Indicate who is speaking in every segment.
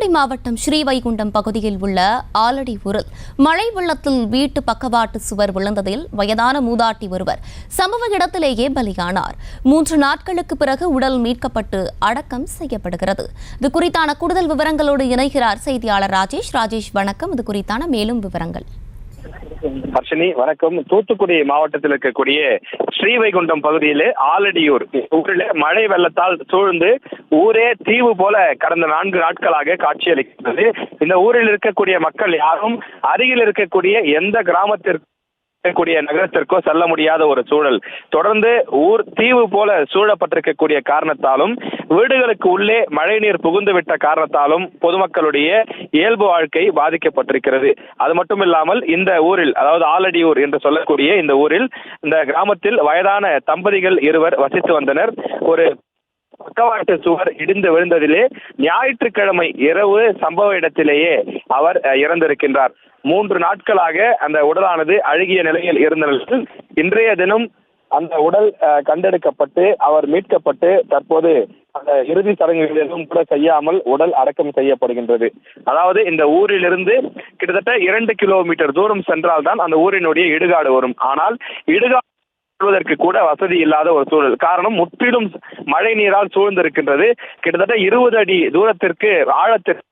Speaker 1: தூத்துக்குடி மாவட்டம் ஸ்ரீவைகுண்டம் பகுதியில் உள்ள ஆலடியூரில் மழை வெள்ளத்தில் வீட்டு பக்கவாட்டு சுவர் விழுந்ததில் வயதான மூதாட்டி ஒருவர் சம்பவ இடத்திலேயே பலியானார். 3 நாட்களுக்கு பிறகு உடல் மீட்கப்பட்டு அடக்கம் செய்யப்படுகிறது. இது குறித்தான கூடுதல் விவரங்களோடு இணைகிறார் செய்தியாளர் ராஜேஷ். வணக்கம். இது குறித்தான மேலும் விவரங்கள்.
Speaker 2: ஹர்ஷினி, வணக்கம். தூத்துக்குடி மாவட்டத்தில் இருக்கக்கூடிய ஸ்ரீவைகுண்டம் பகுதியிலே ஆலடியூர் ஊரில் மழை வெள்ளத்தால் சூழ்ந்து ஊரே தீவு போல கடந்த 4 நாட்களாக காட்சியளிக்கிறது. இந்த ஊரில் இருக்கக்கூடிய மக்கள் யாரும் அருகில் இருக்கக்கூடிய எந்த கிராமத்திற்கு நகரத்திற்கோ செல்ல முடியாத ஒரு சூழல். தொடர்ந்து ஊர் தீவு போல சூழப்பட்டிருக்கக்கூடிய காரணத்தாலும் வீடுகளுக்கு உள்ளே மழை நீர் புகுந்து விட்ட காரணத்தாலும் பொதுமக்களுடைய இயல்பு வாழ்க்கை பாதிக்கப்பட்டிருக்கிறது. அது மட்டும் இல்லாமல் இந்த ஊரில், அதாவது ஆலடியூர் என்று சொல்லக்கூடிய இந்த ஊரில், இந்த கிராமத்தில் வயதான தம்பதிகள் இருவர் வசித்து வந்தனர். ஒரு பக்கவாட்டு சுவர் இடிந்து விழுந்ததிலே ஞாயிற்றுக்கிழமை இரவு சம்பவ இடத்திலேயே அவர் இறந்திருக்கின்றார். 3 நாட்களாக அந்த உடலானது அழுகிய நிலையில் இருந்த நிலையில் இன்றைய தினம் அந்த உடல் கண்டெடுக்கப்பட்டு அவர் மீட்கப்பட்டு தற்போது அந்த இறுதி சடங்குகள் எதுவும் கூட செய்யாமல் உடல் அடக்கம் செய்யப்படுகின்றது. அதாவது இந்த ஊரிலிருந்து கிட்டத்தட்ட 2 கிலோமீட்டர் தூரம் சென்றால்தான் அந்த ஊரினுடைய இடுகாடு வரும். ஆனால் இடுகாடு கூட வசதி இல்லாத ஒரு சூழல். காரணம், முற்றிலும் மழை நீரால் சூழ்ந்திருக்கின்றது. கிட்டத்தட்ட 20 அடி தூரத்திற்கு ஆழத்திற்கு.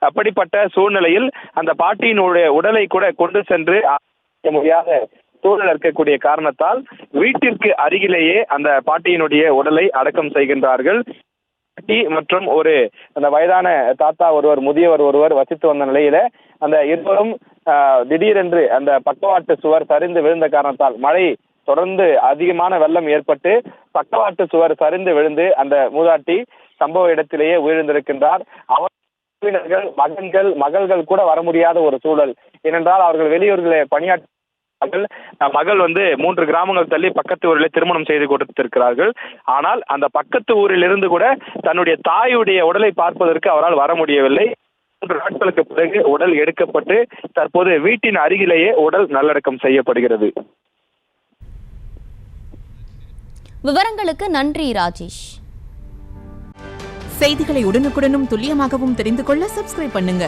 Speaker 2: அப்படிப்பட்ட சூழ்நிலையில் அந்த பாட்டியினுடைய உடலை கூட கொண்டு சென்று முடியாத சூழல் இருக்கக்கூடிய காரணத்தால் வீட்டிற்கு அருகிலேயே அந்த பாட்டியினுடைய உடலை அடக்கம் செய்கின்றார்கள். மற்றும் அந்த வயதான தாத்தா ஒருவர், முதியவர் ஒருவர் வசித்து வந்த நிலையில அந்த இருவரும் திடீரென்று அந்த பக்கவாட்டு சுவர் சரிந்து விழுந்த காரணத்தால் மழை தொடர்ந்து அதிகமான வெள்ளம் ஏற்பட்டு பக்கவாட்டு சுவர் சரிந்து விழுந்து அந்த மூதாட்டி சம்பவ இடத்திலேயே உயிரிழந்திருக்கின்றார். உறவினர்கள், மகள்கள் கூட வர முடியாத ஒரு சூழல். ஏனென்றால் அவர்கள் வெளியூர்களில் பணியாற்ற மகள் 3 கிராமங்கள் தள்ளி பக்கத்து ஊரில் திருமணம் செய்து கொடுத்திருக்கிறார்கள். ஆனால் அந்த பக்கத்து ஊரில் இருந்து கூட தன்னுடைய தாயுடைய உடலை பார்ப்பதற்கு அவரால் வர முடியவில்லை. 3 நாட்களுக்கு பிறகு உடல் எடுக்கப்பட்டு தற்போது வீட்டின் அருகிலேயே உடல் நல்லடக்கம் செய்யப்படுகிறது.
Speaker 1: விவரங்களுக்கு நன்றி ராஜேஷ்.
Speaker 3: செய்திகளை உடனுக்குடனும் துல்லியமாகவும் தெரிந்து கொள்ள சப்ஸ்கிரைப் பண்ணுங்க.